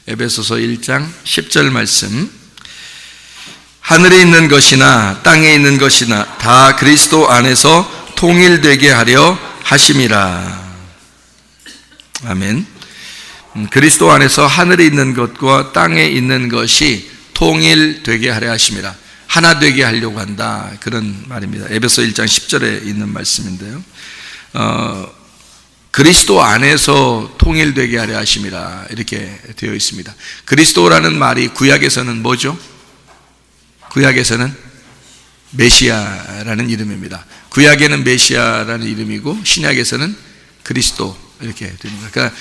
에베소서 1장 10절 말씀. 하늘에 있는 것이나 땅에 있는 것이나 다 그리스도 안에서 통일되게 하려 하심이라. 아멘. 그리스도 안에서 하늘에 있는 것과 땅에 있는 것이 통일되게 하려 하심이라. 하나 되게 하려고 한다, 그런 말입니다. 에베소 1장 10절에 있는 말씀인데요. 그리스도 안에서 통일되게 하려 하심이라, 이렇게 되어 있습니다. 그리스도라는 말이 구약에서는 뭐죠? 구약에서는 메시아라는 이름입니다. 구약에는 메시아라는 이름이고 신약에서는 그리스도, 이렇게 됩니다. 그러니까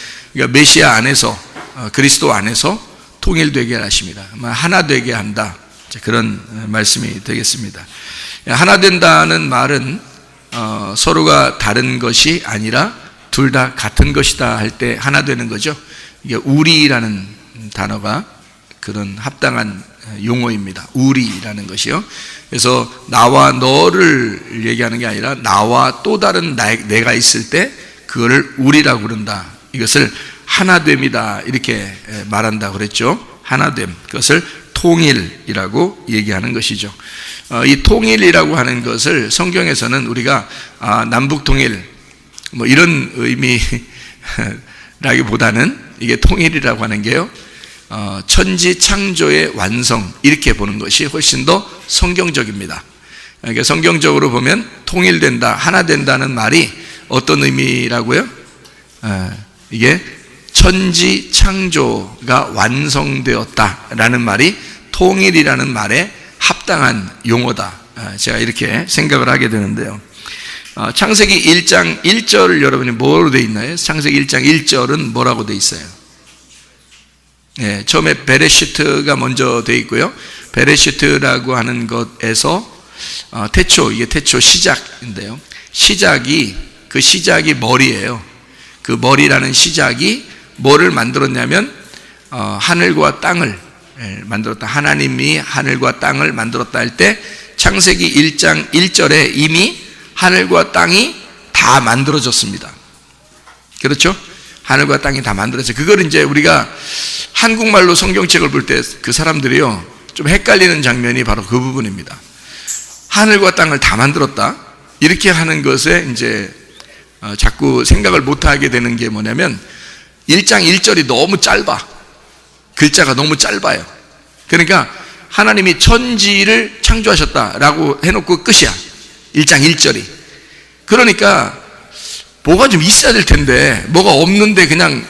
메시아 안에서, 그리스도 안에서 통일되게 하십니다. 하나 되게 한다, 그런 말씀이 되겠습니다. 하나 된다는 말은 서로가 다른 것이 아니라 둘 다 같은 것이다 할 때 하나 되는 거죠. 이게 우리라는 단어가 그런 합당한 용어입니다. 우리라는 것이요. 그래서 나와 너를 얘기하는 게 아니라 나와 또 다른 내가 있을 때 그거를 우리라고 그런다. 이것을 하나됨이다, 이렇게 말한다고 그랬죠. 하나됨, 그것을 통일이라고 얘기하는 것이죠. 이 통일이라고 하는 것을 성경에서는 우리가 남북통일 뭐 이런 의미라기보다는 이게 통일이라고 하는 게요, 천지 창조의 완성, 이렇게 보는 것이 훨씬 더 성경적입니다. 그러니까 성경적으로 보면 통일된다, 하나 된다는 말이 어떤 의미라고요? 이게 천지 창조가 완성되었다라는 말이 통일이라는 말에 합당한 용어다, 제가 이렇게 생각을 하게 되는데요. 창세기 1장 1절을 여러분이 뭐로 되어 있나요? 창세기 1장 1절은 뭐라고 되어 있어요? 처음에 베레시트가 먼저 되어 있고요. 베레시트라고 하는 것에서 태초, 이게 태초 시작인데요. 그 시작이 머리예요. 그 머리라는 시작이 뭐를 만들었냐면 하늘과 땅을 만들었다. 하나님이 하늘과 땅을 만들었다 할 때 창세기 1장 1절에 이미 하늘과 땅이 다 만들어졌습니다. 그렇죠? 하늘과 땅이 다 만들어졌어요. 그걸 이제 우리가 한국말로 성경책을 볼 때 그 사람들이요, 좀 헷갈리는 장면이 바로 그 부분입니다. 하늘과 땅을 다 만들었다, 이렇게 하는 것에 이제 자꾸 생각을 못하게 되는 게 뭐냐면 1장 1절이 너무 짧아. 글자가 너무 짧아요. 그러니까 하나님이 천지를 창조하셨다라고 해놓고 끝이야, 1장 1절이. 그러니까 뭐가 좀 있어야 될 텐데 뭐가 없는데 그냥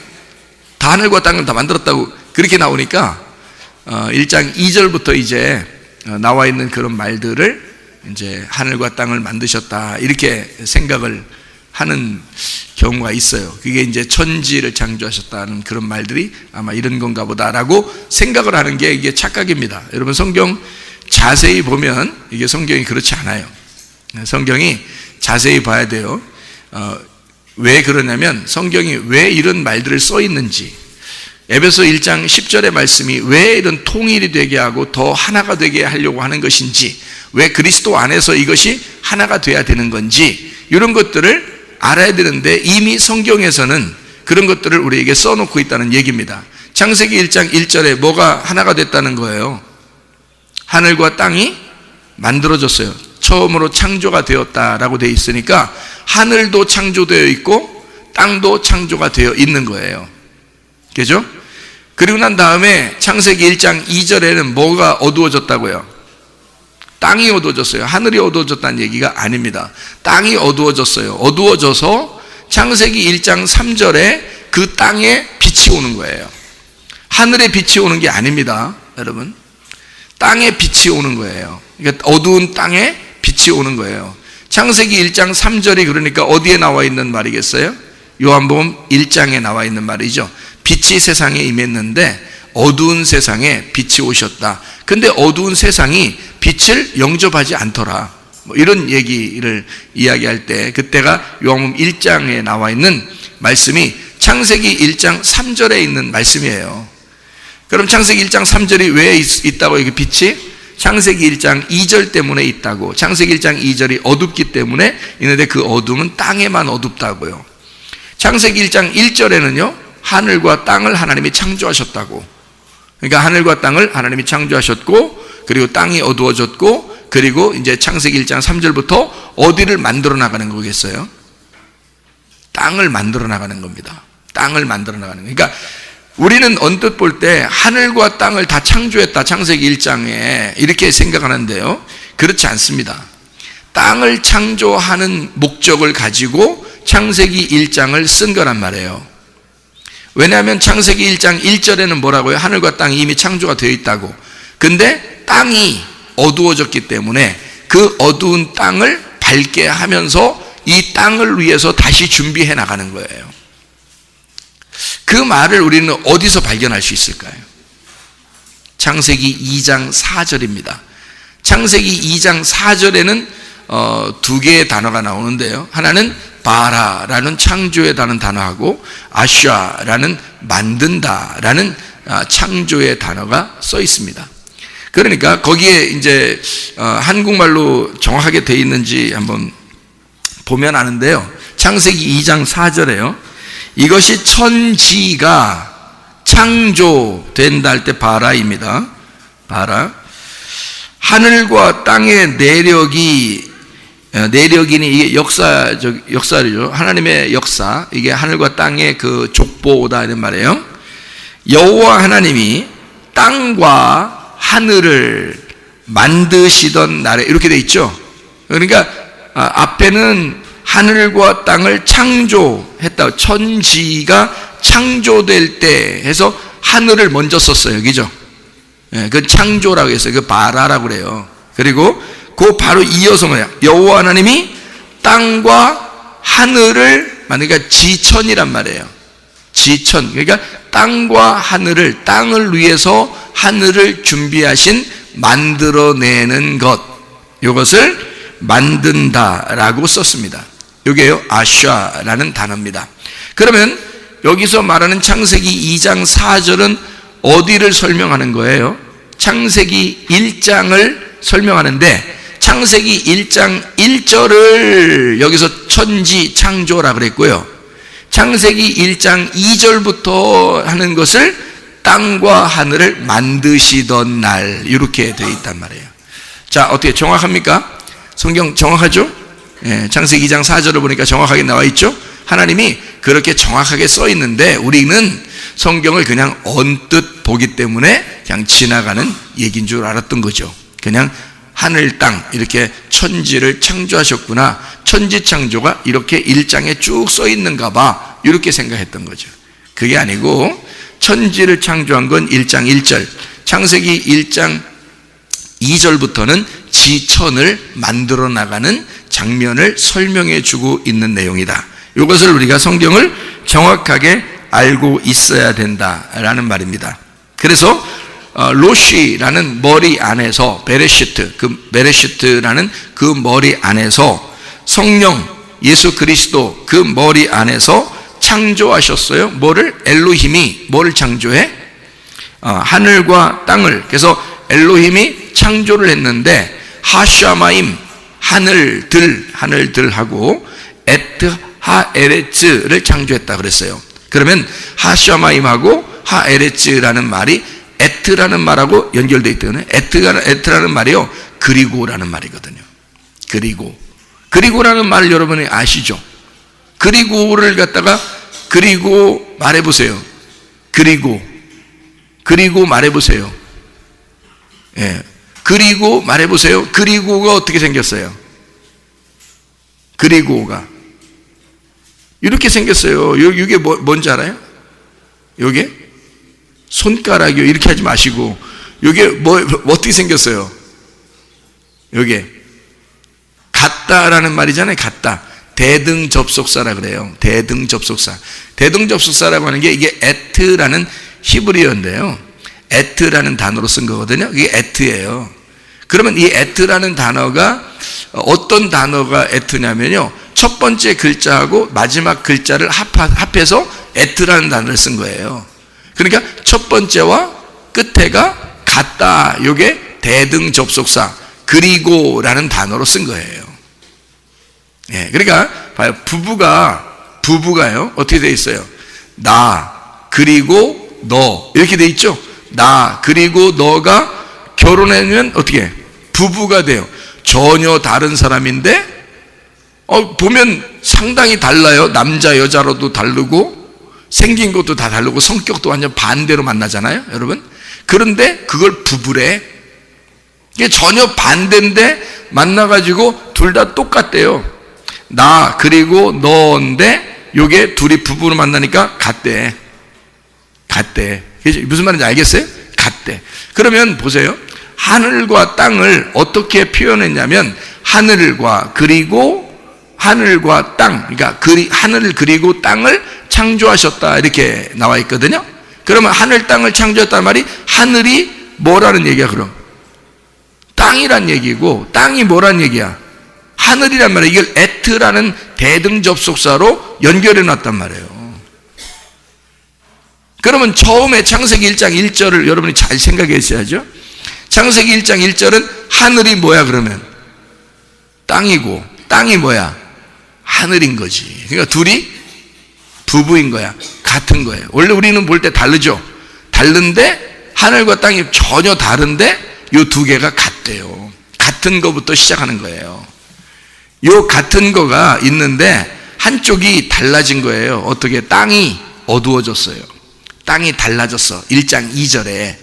다 하늘과 땅을 다 만들었다고 그렇게 나오니까 1장 2절부터 이제 나와 있는 그런 말들을 이제 하늘과 땅을 만드셨다, 이렇게 생각을 하는 경우가 있어요. 그게 이제 천지를 창조하셨다는 그런 말들이 아마 이런 건가 보다라고 생각을 하는 게 이게 착각입니다. 여러분, 성경 자세히 보면 이게 성경이 그렇지 않아요. 성경이 자세히 봐야 돼요. 왜 그러냐면 성경이 왜 이런 말들을 써 있는지, 에베소 1장 10절의 말씀이 왜 이런 통일이 되게 하고 더 하나가 되게 하려고 하는 것인지, 왜 그리스도 안에서 이것이 하나가 돼야 되는 건지, 이런 것들을 알아야 되는데 이미 성경에서는 그런 것들을 우리에게 써놓고 있다는 얘기입니다. 창세기 1장 1절에 뭐가 하나가 됐다는 거예요? 하늘과 땅이 만들어졌어요. 처음으로 창조가 되었다라고 되어 있으니까 하늘도 창조되어 있고 땅도 창조가 되어 있는 거예요. 그죠? 그리고 난 다음에 창세기 1장 2절에는 뭐가 어두워졌다고요? 땅이 어두워졌어요. 하늘이 어두워졌다는 얘기가 아닙니다. 땅이 어두워졌어요. 어두워져서 창세기 1장 3절에 그 땅에 빛이 오는 거예요. 하늘에 빛이 오는 게 아닙니다, 여러분. 땅에 빛이 오는 거예요. 그러니까 어두운 땅에 빛이 오는 거예요. 창세기 1장 3절이 그러니까 어디에 나와 있는 말이겠어요? 요한복음 1장에 나와 있는 말이죠. 빛이 세상에 임했는데 어두운 세상에 빛이 오셨다. 근데 어두운 세상이 빛을 영접하지 않더라, 뭐 이런 얘기를 이야기할 때 그때가 요한복음 1장에 나와 있는 말씀이 창세기 1장 3절에 있는 말씀이에요. 그럼 창세기 1장 3절이 왜 있다고, 이게 빛이? 창세기 1장 2절 때문에 있다고. 창세기 1장 2절이 어둡기 때문에 있는데 그 어둠은 땅에만 어둡다고요. 창세기 1장 1절에는요 하늘과 땅을 하나님이 창조하셨다고 그러니까 하늘과 땅을 하나님이 창조하셨고, 그리고 땅이 어두워졌고, 그리고 이제 창세기 1장 3절부터 어디를 만들어 나가는 거겠어요? 땅을 만들어 나가는 겁니다. 땅을 만들어 나가는 거예요. 그러니까 우리는 언뜻 볼 때 하늘과 땅을 다 창조했다, 창세기 1장에 이렇게 생각하는데요, 그렇지 않습니다. 땅을 창조하는 목적을 가지고 창세기 1장을 쓴 거란 말이에요. 왜냐하면 창세기 1장 1절에는 뭐라고요? 하늘과 땅이 이미 창조가 되어 있다고. 근데 땅이 어두워졌기 때문에 그 어두운 땅을 밝게 하면서 이 땅을 위해서 다시 준비해 나가는 거예요. 그 말을 우리는 어디서 발견할 수 있을까요? 창세기 2장 4절입니다. 창세기 2장 4절에는 두 개의 단어가 나오는데요, 하나는 바라라는 창조에 다는 단어하고 아샤라는 만든다라는 창조의 단어가 써 있습니다. 그러니까 거기에 이제 한국말로 정확하게 되어 있는지 한번 보면 아는데요, 창세기 2장 4절에요, 이것이 천지가 창조된다 할 때 바라입니다. 바라. 하늘과 땅의 내력이니 이게 역사죠. 하나님의 역사. 이게 하늘과 땅의 그 족보다 이런 말이에요. 여호와 하나님이 땅과 하늘을 만드시던 날에, 이렇게 돼 있죠. 그러니까 앞에는 하늘과 땅을 창조했다, 천지가 창조될 때 해서 하늘을 먼저 썼어요. 그죠? 그 창조라고 했어요. 그 바라라고 그래요. 그리고 그 바로 이어서 뭐냐, 여호와 하나님이 땅과 하늘을 만드니까 지천이란 말이에요. 지천. 그러니까 땅과 하늘을, 땅을 위해서 하늘을 준비하신 만들어내는 것, 이것을 만든다라고 썼습니다. 이게요, 아샤라는 단어입니다. 그러면 여기서 말하는 창세기 2장 4절은 어디를 설명하는 거예요? 창세기 1장을 설명하는데, 창세기 1장 1절을 여기서 천지 창조라 그랬고요, 창세기 1장 2절부터 하는 것을 땅과 하늘을 만드시던 날, 이렇게 되어 있단 말이에요. 자, 어떻게 정확합니까? 성경 정확하죠? 창세기 2장 4절을 보니까 정확하게 나와 있죠? 하나님이 그렇게 정확하게 써 있는데 우리는 성경을 그냥 언뜻 보기 때문에 그냥 지나가는 얘기인 줄 알았던 거죠. 그냥 하늘, 땅 이렇게 천지를 창조하셨구나, 천지 창조가 이렇게 1장에 쭉 써 있는가 봐, 이렇게 생각했던 거죠. 그게 아니고 천지를 창조한 건 1장 1절, 창세기 1장 2절부터는 지천을 만들어 나가는 장면을 설명해 주고 있는 내용이다. 이것을 우리가 성경을 정확하게 알고 있어야 된다라는 말입니다. 그래서 로시라는 머리 안에서 베레시트라는 그 머리 안에서 성령 예수 그리스도 그 머리 안에서 창조하셨어요. 뭐를? 엘로힘이 뭐를 창조해? 하늘과 땅을. 그래서 엘로힘이 창조를 했는데 하샤마임 하늘들하고 에트 하에레츠를 창조했다 그랬어요. 그러면 하샤마임하고 하에레츠라는 말이 에트라는 말하고 연결되어 있기 때문에 에트라는 말이요, 그리고라는 말이거든요. 그리고라는 말을 여러분이 아시죠? 그리고를 갖다가 그리고 말해보세요. 그리고 말해보세요. 예, 그리고 말해보세요. 그리고가 어떻게 생겼어요? 그리고가 이렇게 생겼어요. 이게 뭔지 알아요? 요게 손가락이요. 이렇게 하지 마시고, 요게 어떻게 생겼어요? 요게 같다라는 말이잖아요. 같다. 대등접속사라 그래요. 대등접속사라고 하는 게 이게 에트라는 히브리어인데요, 에트라는 단어로 쓴 거거든요. 이게 에트예요. 그러면 이 에트라는 단어가 어떤 단어가 에트냐면요, 첫 번째 글자하고 마지막 글자를 합해서 에트라는 단어를 쓴 거예요. 그러니까 첫 번째와 끝에가 같다. 이게 대등접속사 그리고라는 단어로 쓴 거예요. 예, 그러니까 봐요. 부부가요 어떻게 돼 있어요? 나 그리고 너 이렇게 돼 있죠. 나 그리고 너가 결혼하면 어떻게 부부가 돼요. 전혀 다른 사람인데 보면 상당히 달라요. 남자 여자로도 다르고 생긴 것도 다 다르고 성격도 완전 반대로 만나잖아요, 여러분. 그런데 그걸 부부래. 이게 전혀 반대인데 만나가지고 둘 다 똑같대요. 나 그리고 너인데 요게 둘이 부부로 만나니까 같대. 무슨 말인지 알겠어요? 같대. 그러면 보세요. 하늘과 땅을 어떻게 표현했냐면 하늘과 땅, 그러니까 하늘을 그리고 땅을 창조하셨다 이렇게 나와 있거든요. 그러면 하늘 땅을 창조했다는 말이 하늘이 뭐라는 얘기야? 그럼 땅이란 얘기고 땅이 뭐란 얘기야? 하늘이란 말이야. 이걸 에트라는 대등접속사로 연결해 놨단 말이에요. 그러면 처음에 창세기 1장 1절을 여러분이 잘 생각해 있어야죠. 창세기 1장 1절은 하늘이 뭐야? 그러면 땅이고 땅이 뭐야? 하늘인 거지. 그러니까 둘이 부부인 거야. 같은 거예요. 원래 우리는 볼 때 다르죠. 다른데 하늘과 땅이 전혀 다른데 이 두 개가 같대요. 같은 거부터 시작하는 거예요. 이 같은 거가 있는데 한쪽이 달라진 거예요. 어떻게? 땅이 어두워졌어요. 땅이 달라졌어. 1장 2절에.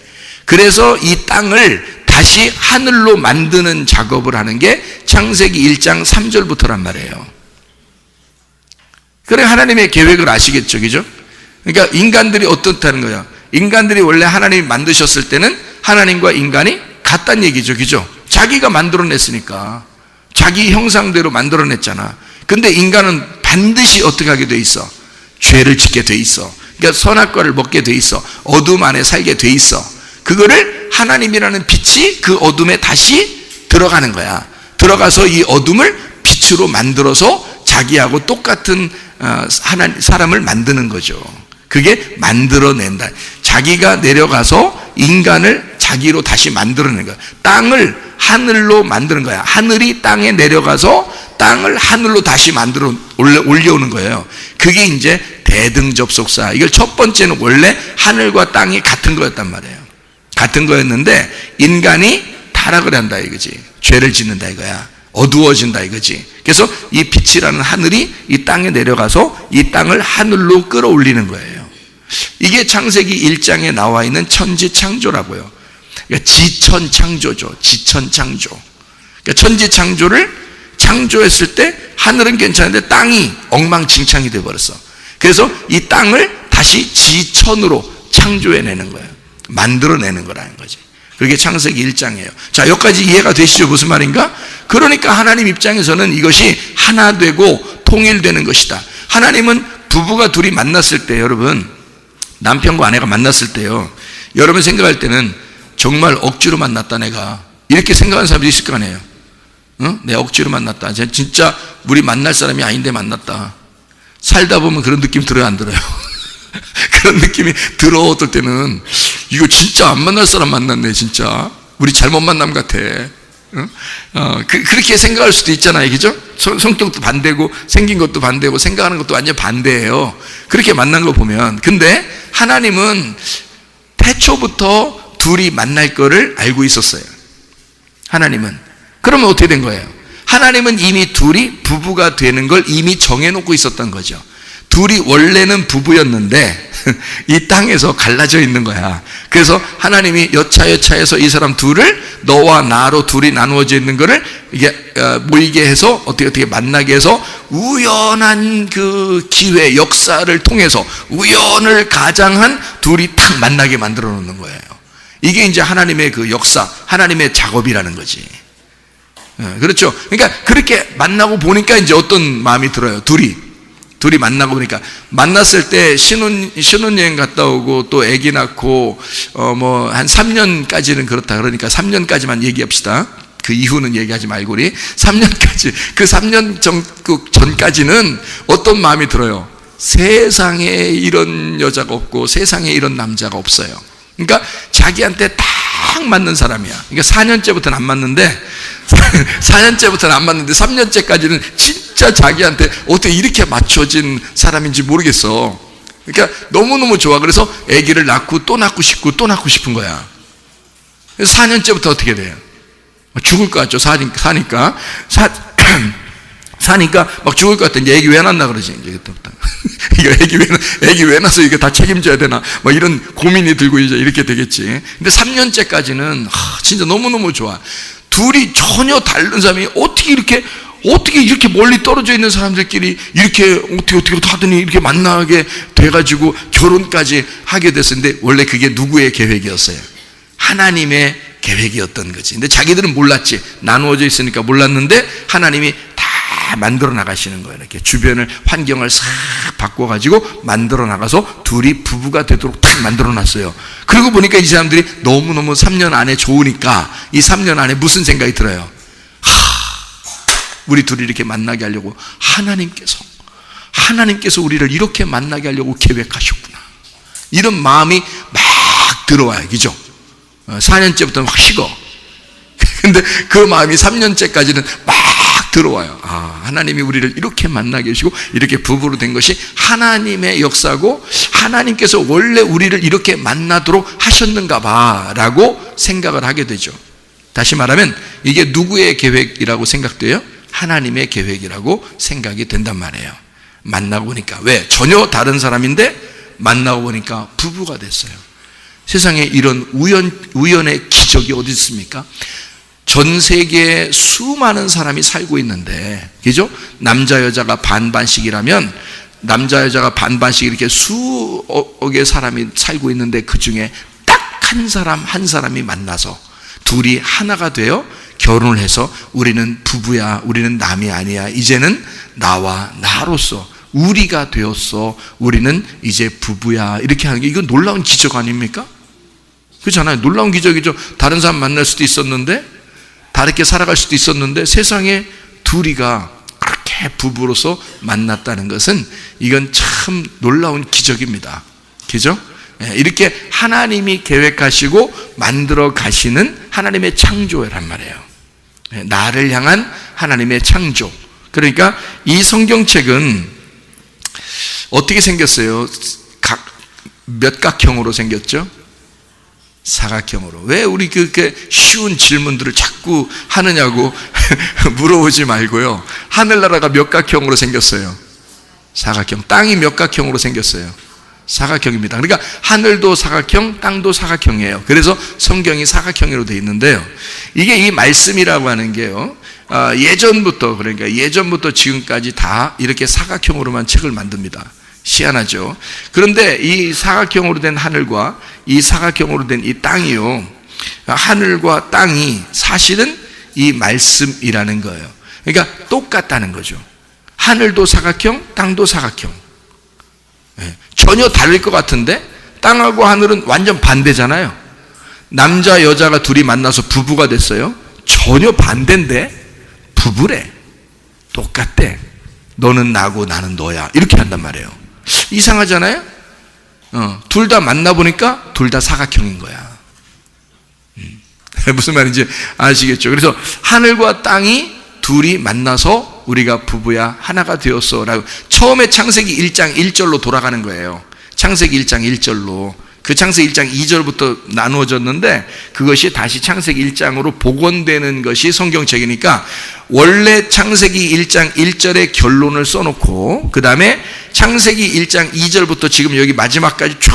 그래서 이 땅을 다시 하늘로 만드는 작업을 하는 게 창세기 1장 3절부터란 말이에요. 그래 하나님의 계획을 아시겠죠, 그죠? 그러니까 인간들이 어떻다는 거야? 인간들이 원래 하나님이 만드셨을 때는 하나님과 인간이 같다는 얘기죠, 그죠? 자기가 만들어냈으니까 자기 형상대로 만들어냈잖아. 근데 인간은 반드시 어떻게 하게 돼 있어? 죄를 짓게 돼 있어. 그러니까 선악과를 먹게 돼 있어. 어둠 안에 살게 돼 있어. 그거를 하나님이라는 빛이 그 어둠에 다시 들어가는 거야. 들어가서 이 어둠을 빛으로 만들어서 자기하고 똑같은 사람을 만드는 거죠. 그게 만들어낸다. 자기가 내려가서 인간을 자기로 다시 만들어낸 거야. 땅을 하늘로 만드는 거야. 하늘이 땅에 내려가서 땅을 하늘로 다시 만들어 올려오는 거예요. 그게 이제 대등접속사. 이걸 첫 번째는 원래 하늘과 땅이 같은 거였단 말이에요. 같은 거였는데 인간이 타락을 한다 이거지. 죄를 짓는다 이거야. 어두워진다 이거지. 그래서 이 빛이라는 하늘이 이 땅에 내려가서 이 땅을 하늘로 끌어올리는 거예요. 이게 창세기 1장에 나와 있는 천지창조라고요. 그러니까 지천창조죠. 지천창조. 그러니까 천지창조를 창조했을 때 하늘은 괜찮은데 땅이 엉망진창이 되어버렸어. 그래서 이 땅을 다시 지천으로 창조해내는 거예요. 만들어내는 거라는 거지. 그게 창세기 1장이에요. 자, 여기까지 이해가 되시죠? 무슨 말인가? 그러니까 하나님 입장에서는 이것이 하나 되고 통일되는 것이다. 하나님은 부부가 둘이 만났을 때, 여러분, 남편과 아내가 만났을 때요, 여러분 생각할 때는 정말 억지로 만났다 내가, 이렇게 생각하는 사람도 있을 거 아니에요. 응? 내가 억지로 만났다. 진짜 우리 만날 사람이 아닌데 만났다. 살다 보면 그런 느낌 들어요, 안 들어요? 그런 느낌이 들어. 어떨 때는 이거 진짜 안 만날 사람 만났네. 진짜 우리 잘못 만남 같아. 응? 그렇게 생각할 수도 있잖아요, 그죠? 성격도 반대고 생긴 것도 반대고 생각하는 것도 완전 반대예요. 그렇게 만난 거 보면. 근데 하나님은 태초부터 둘이 만날 거를 알고 있었어요. 하나님은. 그러면 어떻게 된 거예요? 하나님은 이미 둘이 부부가 되는 걸 이미 정해놓고 있었던 거죠. 둘이 원래는 부부였는데 이 땅에서 갈라져 있는 거야. 그래서 하나님이 여차여차해서 이 사람 둘을 너와 나로 둘이 나누어져 있는 거를 이게 모이게 해서 어떻게 만나게 해서 우연한 그 기회, 역사를 통해서 우연을 가장한 둘이 딱 만나게 만들어 놓는 거예요. 이게 이제 하나님의 그 역사, 하나님의 작업이라는 거지. 그렇죠. 그러니까 그렇게 만나고 보니까 이제 어떤 마음이 들어요. 둘이 만나고 보니까, 만났을 때 신혼여행 갔다 오고 또 아기 낳고 뭐 한 3년까지는 그렇다. 그러니까 3년까지만 얘기합시다. 그 이후는 얘기하지 말고 우리 3년까지, 그 3년 전까지는 어떤 마음이 들어요? 세상에 이런 여자가 없고 세상에 이런 남자가 없어요. 그러니까 자기한테 딱 맞는 사람이야. 그러니까 4년째부터는 안 맞는데 3년째까지는 진짜 자기한테 어떻게 이렇게 맞춰진 사람인지 모르겠어. 그러니까 너무너무 좋아. 그래서 아기를 낳고 또 낳고 싶고 또 낳고 싶은 거야. 그래서 4년째부터 어떻게 돼요? 죽을 것 같죠. 사니까 막 죽을 것 같아. 이제 애기 왜 낳나 그러지. 이제 그때부터. 이거 애기 왜 낳아서 이거 다 책임져야 되나. 막 이런 고민이 들고 이제 이렇게 되겠지. 근데 3년째까지는 진짜 너무너무 좋아. 둘이 전혀 다른 사람이 어떻게 이렇게 멀리 떨어져 있는 사람들끼리 이렇게 어떻게 하더니 이렇게 만나게 돼가지고 결혼까지 하게 됐었는데, 원래 그게 누구의 계획이었어요? 하나님의 계획이었던 거지. 근데 자기들은 몰랐지. 나누어져 있으니까 몰랐는데 하나님이 다 만들어 나가시는 거예요. 이렇게 주변을 환경을 싹 바꿔가지고 만들어 나가서 둘이 부부가 되도록 딱 만들어 놨어요. 그러고 보니까 이 사람들이 너무너무 3년 안에 좋으니까 이 3년 안에 무슨 생각이 들어요? 우리 둘이 이렇게 만나게 하려고 하나님께서 우리를 이렇게 만나게 하려고 계획하셨구나. 이런 마음이 막 들어와요. 그죠? 4년째부터는 확 식어. 근데 그 마음이 3년째까지는 막 들어와요. 하나님이 우리를 이렇게 만나게 하시고 이렇게 부부로 된 것이 하나님의 역사고, 하나님께서 원래 우리를 이렇게 만나도록 하셨는가 봐 라고 생각을 하게 되죠. 다시 말하면 이게 누구의 계획이라고 생각돼요? 하나님의 계획이라고 생각이 된단 말이에요. 만나고 보니까. 왜? 전혀 다른 사람인데 만나고 보니까 부부가 됐어요. 세상에 이런 우연의 기적이 어디 있습니까? 전 세계에 수많은 사람이 살고 있는데, 그죠? 남자 여자가 반반씩이라면 남자 여자가 반반씩 이렇게 수억의 사람이 살고 있는데, 그 중에 딱 한 사람이 만나서 둘이 하나가 되어 결혼을 해서 우리는 부부야, 우리는 남이 아니야, 이제는 나와 나로서 우리가 되었어, 우리는 이제 부부야, 이렇게 하는 게, 이건 놀라운 기적 아닙니까? 그렇잖아요. 놀라운 기적이죠. 다른 사람 만날 수도 있었는데, 다르게 살아갈 수도 있었는데, 세상에 둘이가 그렇게 부부로서 만났다는 것은 이건 참 놀라운 기적입니다. 그죠? 이렇게 하나님이 계획하시고 만들어 가시는 하나님의 창조란 말이에요. 나를 향한 하나님의 창조. 그러니까 이 성경책은 어떻게 생겼어요? 몇 각형으로 생겼죠? 사각형으로. 왜 우리 그렇게 쉬운 질문들을 자꾸 하느냐고 물어보지 말고요. 하늘나라가 몇 각형으로 생겼어요? 사각형. 땅이 몇 각형으로 생겼어요? 사각형입니다. 그러니까 하늘도 사각형, 땅도 사각형이에요. 그래서 성경이 사각형으로 되어 있는데요. 이게 이 말씀이라고 하는 게요, 예전부터 지금까지 다 이렇게 사각형으로만 책을 만듭니다. 희한하죠. 그런데 이 사각형으로 된 하늘과 이 사각형으로 된 이 땅이요, 하늘과 땅이 사실은 이 말씀이라는 거예요. 그러니까 똑같다는 거죠. 하늘도 사각형, 땅도 사각형. 전혀 다를 것 같은데 땅하고 하늘은 완전 반대잖아요. 남자 여자가 둘이 만나서 부부가 됐어요. 전혀 반대인데 부부래. 똑같대. 너는 나고 나는 너야. 이렇게 한단 말이에요. 이상하잖아요. 둘 다 만나보니까 둘 다 사각형인 거야. 무슨 말인지 아시겠죠? 그래서 하늘과 땅이 둘이 만나서 우리가 부부야, 하나가 되었어 라고 처음에 창세기 1장 1절로 돌아가는 거예요. 창세기 1장 1절로. 그 창세기 1장 2절부터 나누어졌는데 그것이 다시 창세기 1장으로 복원되는 것이 성경책이니까, 원래 창세기 1장 1절의 결론을 써놓고 그 다음에 창세기 1장 2절부터 지금 여기 마지막까지 쭉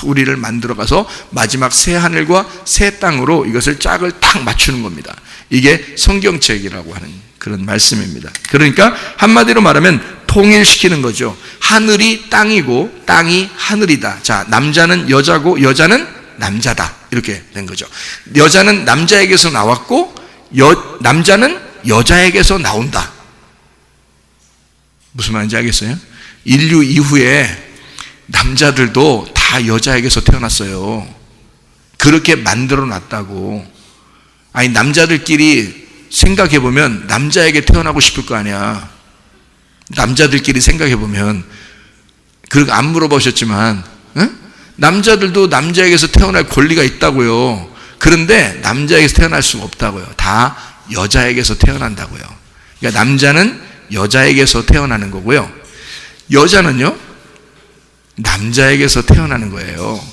우리를 만들어가서 마지막 새 하늘과 새 땅으로 이것을 짝을 딱 맞추는 겁니다. 이게 성경책이라고 하는 그런 말씀입니다. 그러니까 한마디로 말하면 통일시키는 거죠. 하늘이 땅이고 땅이 하늘이다. 자, 남자는 여자고 여자는 남자다. 이렇게 된 거죠. 여자는 남자에게서 나왔고 남자는 여자에게서 나온다. 무슨 말인지 알겠어요? 인류 이후에 남자들도 다 여자에게서 태어났어요. 그렇게 만들어 놨다고. 아니, 남자들끼리 생각해보면 남자에게 태어나고 싶을 거 아니야. 남자들끼리 생각해보면. 그렇게 안 물어보셨지만, 응? 남자들도 남자에게서 태어날 권리가 있다고요. 그런데 남자에게서 태어날 수가 없다고요. 다 여자에게서 태어난다고요. 그러니까 남자는 여자에게서 태어나는 거고요. 여자는요, 남자에게서 태어나는 거예요.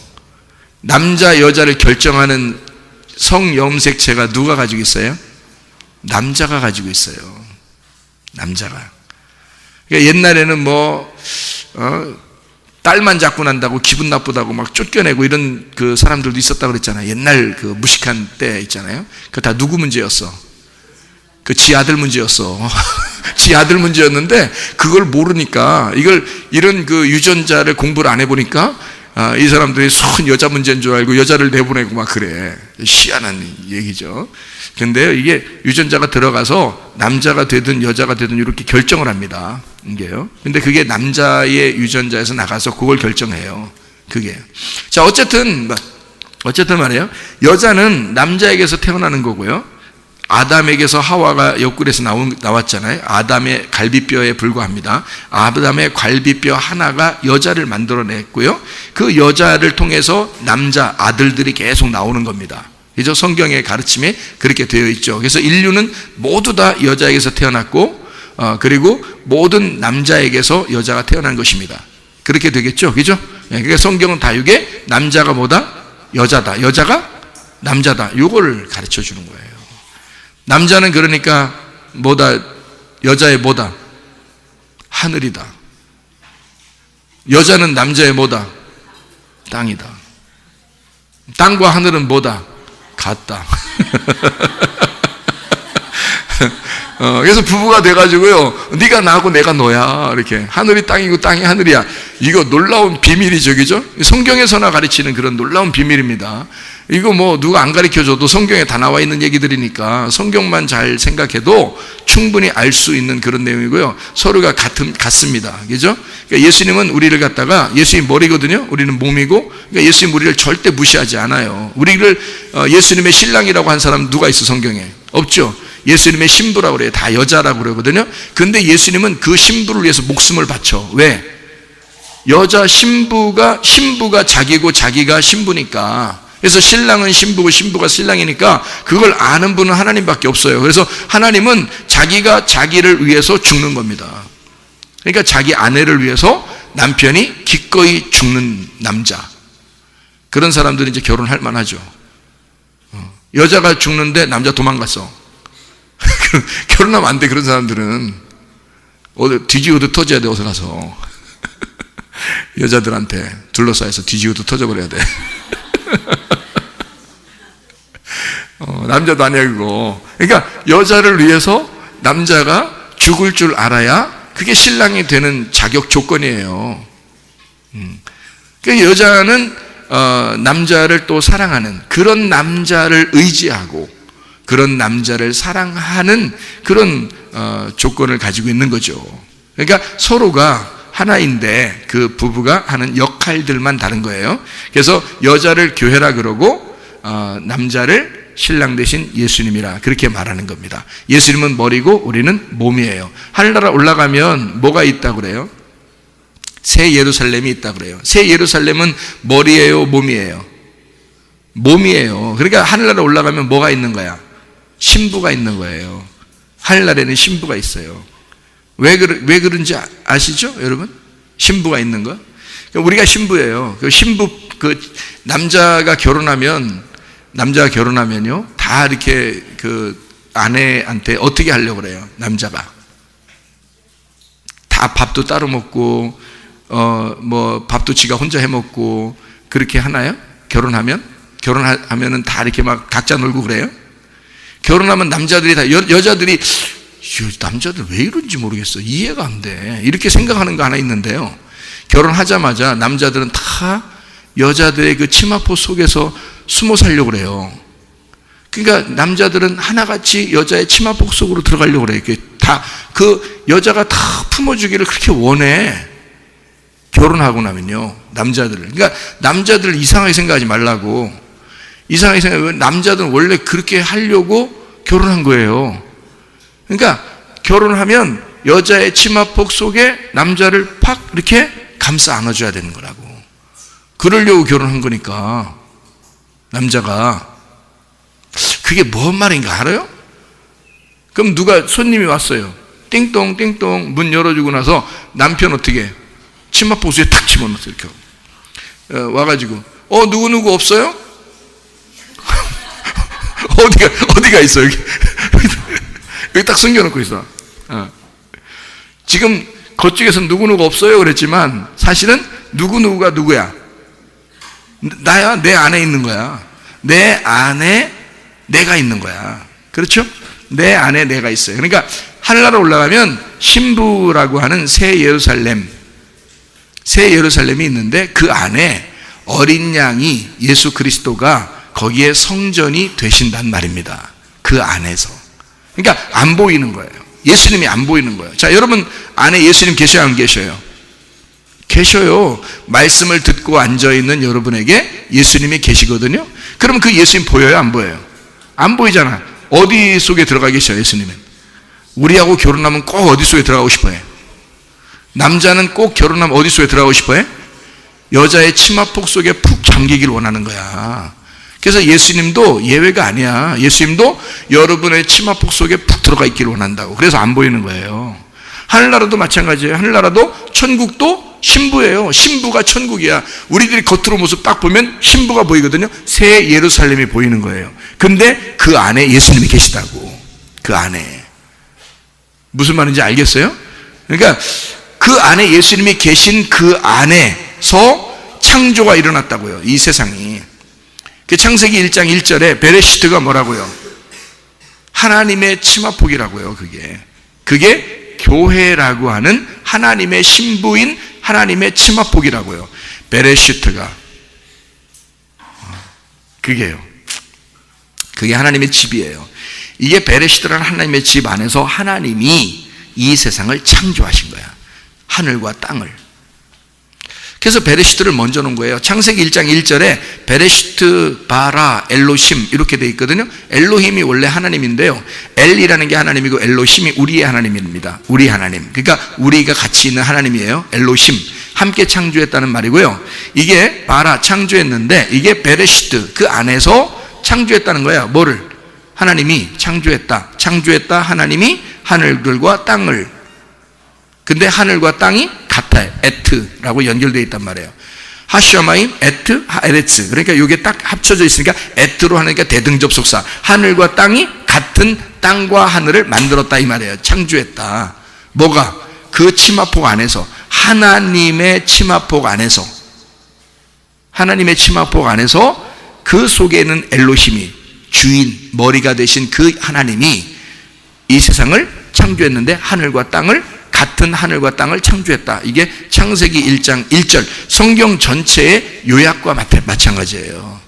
남자 여자를 결정하는 성염색체가 누가 가지고 있어요? 남자가 가지고 있어요. 남자가. 그러니까 옛날에는 딸만 잡고 난다고 기분 나쁘다고 막 쫓겨내고 이런 그 사람들도 있었다고 그랬잖아요. 옛날 그 무식한 때 있잖아요. 그거 다 누구 문제였어? 그 지 아들 문제였어. 지 아들 문제였는데 그걸 모르니까 이런 그 유전자를 공부를 안 해보니까 이 사람들이 순 여자 문제인 줄 알고 여자를 내보내고 막 그래. 희한한 얘기죠. 근데 이게 유전자가 들어가서 남자가 되든 여자가 되든 이렇게 결정을 합니다. 이게요. 근데 그게 남자의 유전자에서 나가서 그걸 결정해요. 그게. 자, 어쨌든 말이에요. 여자는 남자에게서 태어나는 거고요. 아담에게서 하와가 옆구리에서 나왔잖아요. 아담의 갈비뼈에 불과합니다. 아담의 갈비뼈 하나가 여자를 만들어냈고요. 그 여자를 통해서 남자 아들들이 계속 나오는 겁니다. 그죠? 성경의 가르침에 그렇게 되어 있죠. 그래서 인류는 모두 다 여자에게서 태어났고, 그리고 모든 남자에게서 여자가 태어난 것입니다. 그렇게 되겠죠? 그죠? 그러니까 성경은 다육에 남자가 뭐다? 여자다. 여자가 남자다. 이걸 가르쳐 주는 거예요. 남자는 그러니까 뭐다? 여자의 뭐다? 하늘이다. 여자는 남자의 뭐다? 땅이다. 땅과 하늘은 뭐다? 같다. 그래서 부부가 돼가지고요, 네가 나고 내가 너야. 이렇게 하늘이 땅이고 땅이 하늘이야. 이거 놀라운 비밀이죠, 그죠? 성경에서나 가르치는 그런 놀라운 비밀입니다. 이거 누가 안 가르쳐줘도 성경에 다 나와 있는 얘기들이니까 성경만 잘 생각해도 충분히 알 수 있는 그런 내용이고요. 서로가 같습니다. 그죠? 그러니까 예수님은 우리를 갖다가, 예수님 머리거든요. 우리는 몸이고, 그러니까 예수님 우리를 절대 무시하지 않아요. 우리를 예수님의 신랑이라고 한 사람 누가 있어? 성경에 없죠. 예수님의 신부라고 그래요. 다 여자라고 그러거든요. 근데 예수님은 그 신부를 위해서 목숨을 바쳐. 왜? 여자 신부가 자기고 자기가 신부니까. 그래서 신랑은 신부고 신부가 신랑이니까 그걸 아는 분은 하나님밖에 없어요. 그래서 하나님은 자기가 자기를 위해서 죽는 겁니다. 그러니까 자기 아내를 위해서 남편이 기꺼이 죽는 남자, 그런 사람들은 이제 결혼할 만하죠. 여자가 죽는데 남자 도망갔어. 결혼하면 안 돼. 그런 사람들은 뒤지고도 터져야 돼. 어서 가서 여자들한테 둘러싸여서 뒤지고도 터져버려야 돼. 남자도 아니야 그거. 그러니까 여자를 위해서 남자가 죽을 줄 알아야 그게 신랑이 되는 자격 조건이에요. 그러니까 여자는 남자를 또 사랑하는, 그런 남자를 의지하고 그런 남자를 사랑하는 그런 조건을 가지고 있는 거죠. 그러니까 서로가 하나인데 그 부부가 하는 역할들만 다른 거예요. 그래서 여자를 교회라 그러고 남자를 신랑 대신 예수님이라 그렇게 말하는 겁니다. 예수님은 머리고 우리는 몸이에요. 하늘나라 올라가면 뭐가 있다고 그래요? 새 예루살렘이 있다고 그래요. 새 예루살렘은 머리예요, 몸이에요? 몸이에요. 그러니까 하늘나라 올라가면 뭐가 있는 거야? 신부가 있는 거예요. 하늘나라에는 신부가 있어요. 왜 그런지 아시죠, 여러분? 신부가 있는 거? 우리가 신부예요. 남자가 결혼하면요, 다 이렇게 그 아내한테 어떻게 하려고 그래요? 남자가 다 밥도 따로 먹고, 밥도 지가 혼자 해 먹고 그렇게 하나요? 결혼하면은 다 이렇게 막 각자 놀고 그래요? 결혼하면 남자들이 다 여자들이 남자들 왜 이런지 모르겠어. 이해가 안 돼. 이렇게 생각하는 거 하나 있는데요. 결혼하자마자 남자들은 다 여자들의 그 치마포 속에서 숨어 살려고 그래요. 그러니까 남자들은 하나같이 여자의 치마폭 속으로 들어가려고 그래요. 그 여자가 다 품어주기를 그렇게 원해. 결혼하고 나면요, 남자들을. 그러니까 남자들을 이상하게 생각하지 말라고. 이상하게 생각하면 남자들은 원래 그렇게 하려고 결혼한 거예요. 그러니까 결혼하면 여자의 치마폭 속에 남자를 팍 이렇게 감싸 안아줘야 되는 거라고. 그러려고 결혼한 거니까. 남자가. 그게 뭔 말인가 알아요? 그럼 손님이 왔어요. 띵동 띵동 문 열어주고 나서 남편 어떻게 해? 치마포수에 탁 집어넣었어요. 이렇게 와가지고 누구 없어요? 어디가 있어 여기? 여기 딱 숨겨놓고 있어. 지금 그쪽에서 누구 없어요 그랬지만 사실은 누구가 누구야? 나야. 내 안에 있는 거야. 내 안에 내가 있는 거야. 그렇죠? 내 안에 내가 있어요. 그러니까 하늘나라 올라가면 신부라고 하는 새 예루살렘이 있는데 그 안에 어린 양이 예수 그리스도가 거기에 성전이 되신단 말입니다. 그 안에서. 그러니까 안 보이는 거예요. 예수님이 안 보이는 거예요. 자, 여러분 안에 예수님 계셔요, 안 계셔요? 계셔요. 말씀을 듣고 앉아있는 여러분에게 예수님이 계시거든요. 그러면 그 예수님 보여요, 안 보여요? 안 보이잖아. 어디 속에 들어가 계셔요, 예수님은? 우리하고 결혼하면 꼭 어디 속에 들어가고 싶어요? 남자는 꼭 결혼하면 어디 속에 들어가고 싶어요? 여자의 치마폭 속에 푹 잠기길 원하는 거야. 그래서 예수님도 예외가 아니야. 예수님도 여러분의 치마폭 속에 푹 들어가 있기를 원한다고. 그래서 안 보이는 거예요. 하늘나라도 마찬가지예요. 하늘나라도 천국도 신부예요. 신부가 천국이야. 우리들이 겉으로 모습 딱 보면 신부가 보이거든요. 새 예루살렘이 보이는 거예요. 근데 그 안에 예수님이 계시다고. 그 안에. 무슨 말인지 알겠어요? 그러니까 그 안에 예수님이 계신 그 안에서 창조가 일어났다고요. 이 세상이. 그 창세기 1장 1절에 베레시트가 뭐라고요? 하나님의 치마폭이라고요. 그게 교회라고 하는 하나님의 신부인 하나님의 치마폭이라고요. 베레시트가. 그게 하나님의 집이에요. 이게 베레시트라는 하나님의 집 안에서 하나님이 이 세상을 창조하신 거야. 하늘과 땅을. 그래서 베레시트를 먼저 놓은 거예요. 창세기 1장 1절에 베레시트 바라 엘로힘 이렇게 돼 있거든요. 엘로힘이 원래 하나님인데요. 엘이라는 게 하나님이고 엘로힘이 우리의 하나님입니다. 우리 하나님. 그러니까 우리가 같이 있는 하나님이에요. 엘로힘. 함께 창조했다는 말이고요. 이게 바라 창조했는데 이게 베레시트 그 안에서 창조했다는 거야. 뭐를? 하나님이 창조했다. 하나님이 하늘들과 땅을. 근데 하늘과 땅이 같아요. 에트라고 연결되어 있단 말이에요. 하샤마임, 에트, 하에레츠. 그러니까 이게 딱 합쳐져 있으니까 에트로 하니까 대등접속사. 하늘과 땅이 같은 땅과 하늘을 만들었다 이 말이에요. 창조했다. 뭐가? 그 치마폭 안에서, 하나님의 치마폭 안에서 그 속에 있는 엘로힘이 주인, 머리가 되신 그 하나님이 이 세상을 창조했는데 하늘과 땅을 같은 하늘과 땅을 창조했다. 이게 창세기 1장 1절 성경 전체의 요약과 마찬가지예요.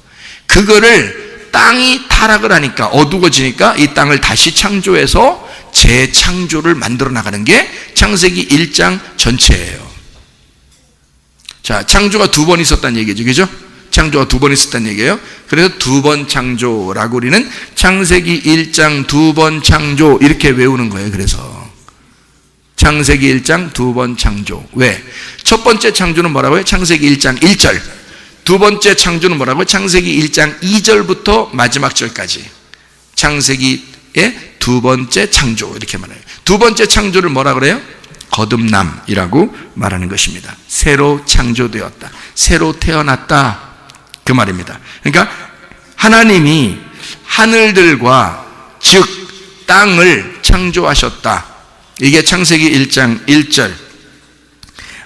그거를 땅이 타락을 하니까 어두워지니까 이 땅을 다시 창조해서 재창조를 만들어 나가는 게 창세기 1장 전체예요. 자, 창조가 두 번 있었다는 얘기죠. 그죠? 창조가 두 번 있었다는 얘기예요. 그래서 두 번 창조라고 우리는 창세기 1장 두 번 창조 이렇게 외우는 거예요. 그래서 창세기 1장 두 번 창조. 왜? 첫 번째 창조는 뭐라고요? 창세기 1장 1절. 두 번째 창조는 뭐라고요? 창세기 1장 2절부터 마지막 절까지. 창세기의 두 번째 창조 이렇게 말해요. 두 번째 창조를 뭐라 그래요? 거듭남이라고 말하는 것입니다. 새로 창조되었다. 새로 태어났다. 그 말입니다. 그러니까 하나님이 하늘들과 즉 땅을 창조하셨다. 이게 창세기 1장 1절.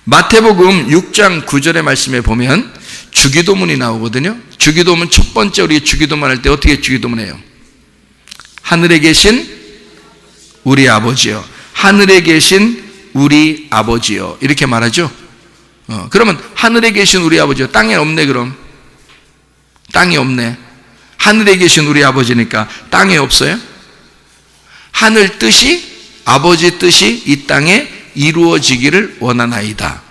마태복음 6장 9절의 말씀에 보면 주기도문이 나오거든요. 주기도문 첫 번째 우리 주기도문 할 때 어떻게 주기도문 해요? 하늘에 계신 우리 아버지요. 하늘에 계신 우리 아버지요. 이렇게 말하죠. 그러면 하늘에 계신 우리 아버지요. 땅에 없네 그럼. 땅이 없네. 하늘에 계신 우리 아버지니까 땅에 없어요? 하늘 뜻이 아버지 뜻이 이 땅에 이루어지기를 원하나이다.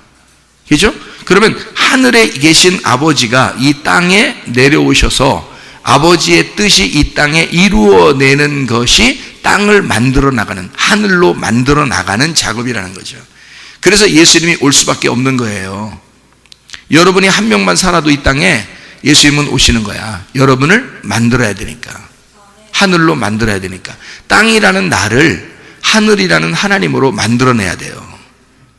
그죠? 그러면 하늘에 계신 아버지가 이 땅에 내려오셔서 아버지의 뜻이 이 땅에 이루어내는 것이 땅을 만들어 나가는, 하늘로 만들어 나가는 작업이라는 거죠. 그래서 예수님이 올 수밖에 없는 거예요. 여러분이 한 명만 살아도 이 땅에 예수님은 오시는 거야. 여러분을 만들어야 되니까. 하늘로 만들어야 되니까. 땅이라는 나를 하늘이라는 하나님으로 만들어내야 돼요.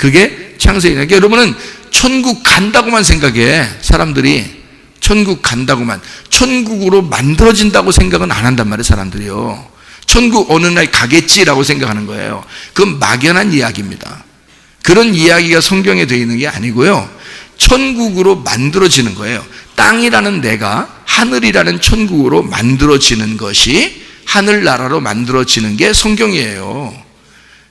그게 창세기니까 여러분은 천국 간다고만 생각해. 사람들이 천국 간다고만, 천국으로 만들어진다고 생각은 안 한단 말이에요. 사람들이요. 천국 어느 날 가겠지라고 생각하는 거예요. 그건 막연한 이야기입니다. 그런 이야기가 성경에 되어 있는 게 아니고요, 천국으로 만들어지는 거예요. 땅이라는 내가 하늘이라는 천국으로 만들어지는 것이, 하늘나라로 만들어지는 게 성경이에요.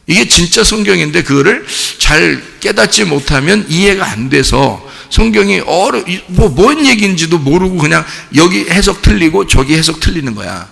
이게 진짜 성경인데 그거를 잘 깨닫지 못하면 이해가 안 돼서 성경이 뭔 얘기인지도 모르고 그냥 여기 해석 틀리고 저기 해석 틀리는 거야.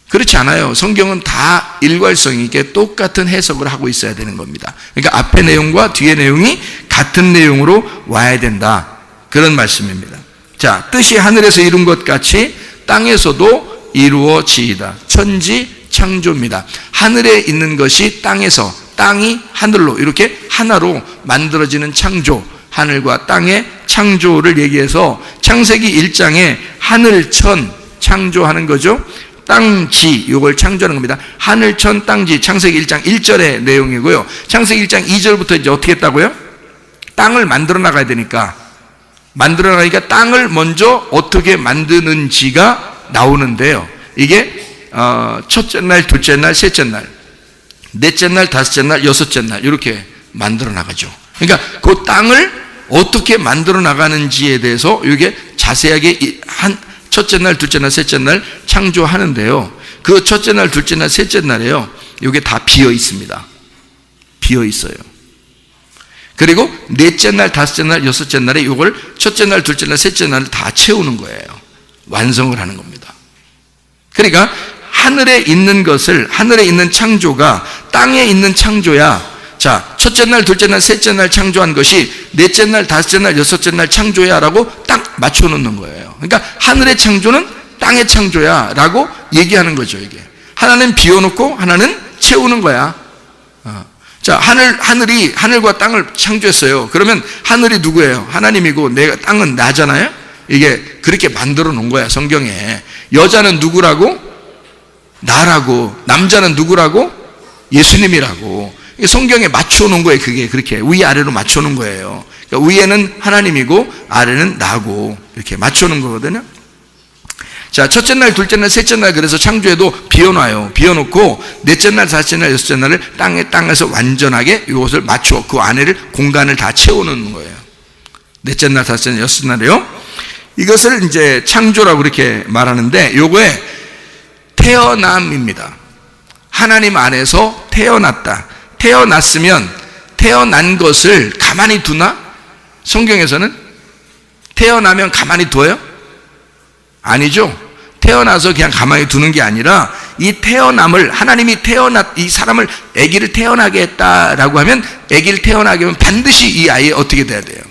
그렇지 않아요. 성경은 다 일괄성 있게 똑같은 해석을 하고 있어야 되는 겁니다. 그러니까 앞에 내용과 뒤에 내용이 같은 내용으로 와야 된다, 그런 말씀입니다. 자, 뜻이 하늘에서 이룬 것 같이 땅에서도 이루어지이다. 천지 창조입니다. 하늘에 있는 것이 땅에서, 땅이 하늘로 이렇게 하나로 만들어지는 창조, 하늘과 땅의 창조를 얘기해서 창세기 1장에 하늘천 창조하는 거죠. 땅지, 이걸 창조하는 겁니다. 하늘천 땅지, 창세기 1장 1절의 내용이고요. 창세기 1장 2절부터 이제 어떻게 했다고요? 땅을 만들어 나가야 되니까, 만들어 나가니까 땅을 먼저 어떻게 만드는지가 나오는데요. 이게 첫째 날, 둘째 날, 셋째 날, 넷째 날, 다섯째 날, 여섯째 날 이렇게 만들어 나가죠. 그러니까 그 땅을 어떻게 만들어 나가는지에 대해서 이게 자세하게 첫째 날, 둘째 날, 셋째 날 창조하는데요. 그 첫째 날, 둘째 날, 셋째 날에요, 이게 다 비어 있습니다. 비어 있어요. 그리고 넷째 날, 다섯째 날, 여섯째 날에 이걸 첫째 날, 둘째 날, 셋째 날을 다 채우는 거예요. 완성을 하는 겁니다. 그러니까 하늘에 있는 것을, 하늘에 있는 창조가 땅에 있는 창조야. 자, 첫째 날, 둘째 날, 셋째 날 창조한 것이 넷째 날, 다섯째 날, 여섯째 날 창조야 라고 딱 맞춰놓는 거예요. 그러니까 하늘의 창조는 땅의 창조야 라고 얘기하는 거죠. 이게 하나는 비워놓고 하나는 채우는 거야. 자, 하늘이 하늘과 땅을 창조했어요. 그러면 하늘이 누구예요? 하나님이고 땅은 나잖아요. 이게 그렇게 만들어 놓은 거야, 성경에. 여자는 누구라고? 나라고. 남자는 누구라고? 예수님이라고. 성경에 맞춰 놓은 거예요. 그게 그렇게 위아래로 맞춰 놓은 거예요. 그러니까 위에는 하나님이고 아래는 나고 이렇게 맞춰 놓은 거거든요. 자, 첫째 날, 둘째 날, 셋째 날 그래서 창조해도 비워놔요. 비워놓고 넷째 날, 다섯째 날, 여섯째 날을 땅에서 완전하게 이것을 맞춰 그 안에를 공간을 다 채워놓는 거예요. 넷째 날, 다섯째 날, 여섯째 날이요. 이것을 이제 창조라고 그렇게 말하는데, 요거에 태어남입니다. 하나님 안에서 태어났다. 태어났으면 태어난 것을 가만히 두나? 성경에서는 태어나면 가만히 둬요? 아니죠. 태어나서 그냥 가만히 두는 게 아니라 이 태어남을, 하나님이 이 사람을, 아기를 태어나게 했다라고 하면, 아기를 태어나게 하면 반드시 이 아이 어떻게 돼야 돼요?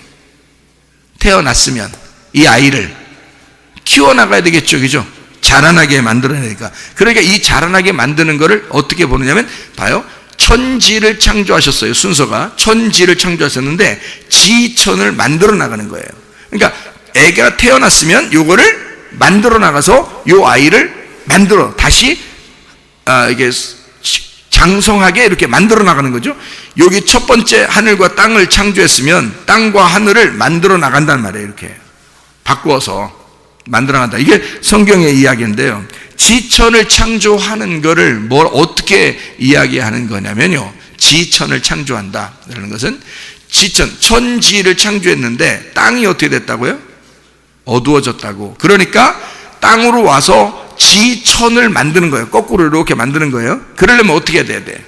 태어났으면 이 아이를 키워나가야 되겠죠. 그죠? 자라나게 만들어야 되니까. 그러니까 이 자라나게 만드는 거를 어떻게 보느냐면, 봐요. 천지를 창조하셨어요. 순서가 천지를 창조하셨는데 지천을 만들어 나가는 거예요. 그러니까 애가 태어났으면 요거를 만들어 나가서 요 아이를 만들어 다시 이게 장성하게 이렇게 만들어 나가는 거죠. 여기 첫 번째 하늘과 땅을 창조했으면 땅과 하늘을 만들어 나간단 말이에요. 이렇게 바꾸어서 만들어 나간다. 이게 성경의 이야기인데요. 지천을 창조하는 거를 어떻게 이야기하는 거냐면요, 지천을 창조한다 라는 것은, 천지를 창조했는데 땅이 어떻게 됐다고요? 어두워졌다고. 그러니까 땅으로 와서 지천을 만드는 거예요. 거꾸로 이렇게 만드는 거예요. 그러려면 어떻게 돼야 돼?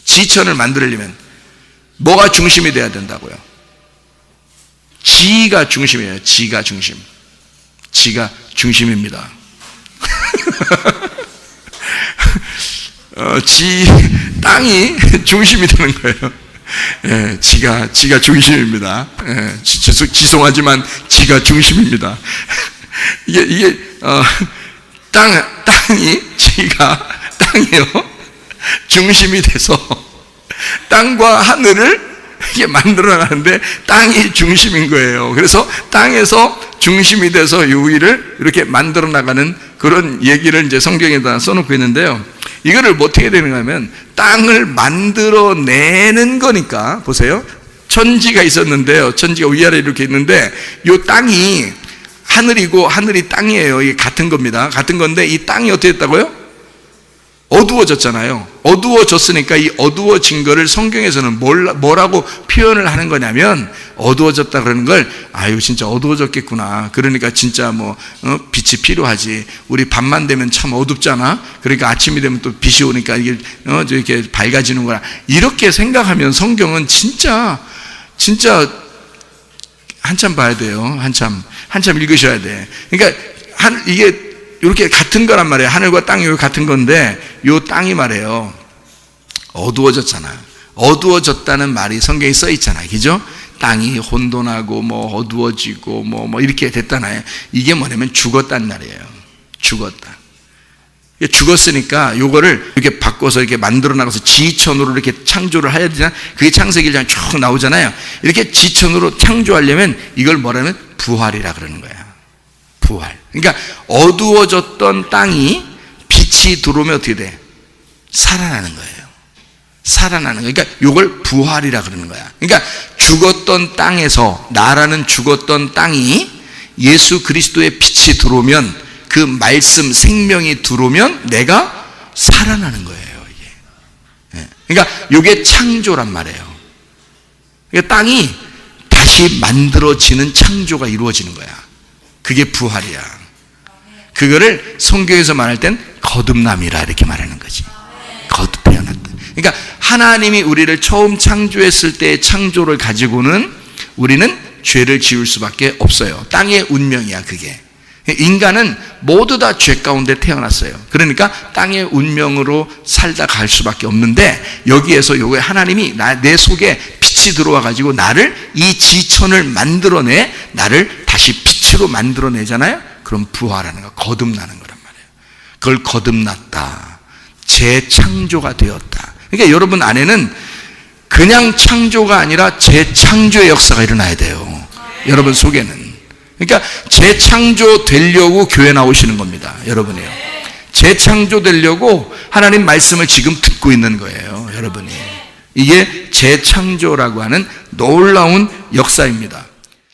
지천을 만들려면 뭐가 중심이 돼야 된다고요? 지가 중심이에요. 지가 중심. 지가 중심입니다. 땅이 중심이 되는 거예요. 예, 지가 중심입니다. 예, 지송하지만 지가 중심입니다. 이게 땅이 땅이요 중심이 돼서 땅과 하늘을 이렇게 만들어 나가는데 땅이 중심인 거예요. 그래서 땅에서 중심이 돼서 이 위를 이렇게 만들어 나가는 그런 얘기를 이제 성경에다 써놓고 있는데요. 이거를 뭐 어떻게 되는가 하면 땅을 만들어내는 거니까, 보세요. 천지가 있었는데요. 천지가 위아래 이렇게 있는데 이 땅이 하늘이고 하늘이 땅이에요. 이게 같은 겁니다. 같은 건데 이 땅이 어떻게 됐다고요? 어두워졌잖아요. 어두워졌으니까 이 어두워진 거를 성경에서는 뭐라고 표현을 하는 거냐면, 어두워졌다 그러는 걸, 아유 진짜 어두워졌겠구나, 그러니까 진짜 빛이 필요하지, 우리 밤만 되면 참 어둡잖아, 그러니까 아침이 되면 또 빛이 오니까 이게 이렇게 밝아지는구나, 이렇게 생각하면 성경은 진짜 한참 봐야 돼요. 한참 읽으셔야 돼. 그러니까 이게 이렇게 같은 거란 말이에요. 하늘과 땅이 같은 건데 이 땅이 말이에요, 어두워졌잖아요. 어두워졌다는 말이 성경에 써 있잖아요. 그죠? 땅이 혼돈하고 어두워지고 이렇게 됐잖아요. 이게 뭐냐면 죽었단 말이에요. 죽었다. 죽었으니까 요거를 이렇게 바꿔서 이렇게 만들어 나가서 지천으로 이렇게 창조를 해야 되잖아요. 그게 창세기 1장에 쭉 나오잖아요. 이렇게 지천으로 창조하려면 이걸 뭐라면 부활이라 그러는 거야. 부활. 그러니까 어두워졌던 땅이 빛이 들어오면 어떻게 돼? 살아나는 거예요. 살아나는 거예요. 그러니까 이걸 부활이라 그러는 거야. 그러니까 죽었던 땅에서, 나라는 죽었던 땅이 예수 그리스도의 빛이 들어오면, 그 말씀 생명이 들어오면 내가 살아나는 거예요. 이게. 그러니까 이게 창조란 말이에요. 그러니까 땅이 다시 만들어지는 창조가 이루어지는 거야. 그게 부활이야. 그거를 성경에서 말할 땐 거듭남이라 이렇게 말하는 거지. 거듭 태어났다. 그러니까 하나님이 우리를 처음 창조했을 때의 창조를 가지고는 우리는 죄를 지을 수밖에 없어요. 땅의 운명이야 그게. 인간은 모두 다 죄 가운데 태어났어요. 그러니까 땅의 운명으로 살다 갈 수밖에 없는데, 여기에서 요게 하나님이 내 속에 빛이 들어와 가지고 나를, 이 지천을 만들어내, 나를 다시 빛으로 만들어내잖아요. 그럼 부활하는 거, 거듭나는 거란 말이에요. 그걸 거듭났다, 재창조가 되었다. 그러니까 여러분 안에는 그냥 창조가 아니라 재창조의 역사가 일어나야 돼요. 여러분 속에는. 그러니까 재창조되려고 교회 나오시는 겁니다. 여러분이요. 재창조되려고 하나님 말씀을 지금 듣고 있는 거예요. 여러분이. 이게 재창조라고 하는 놀라운 역사입니다.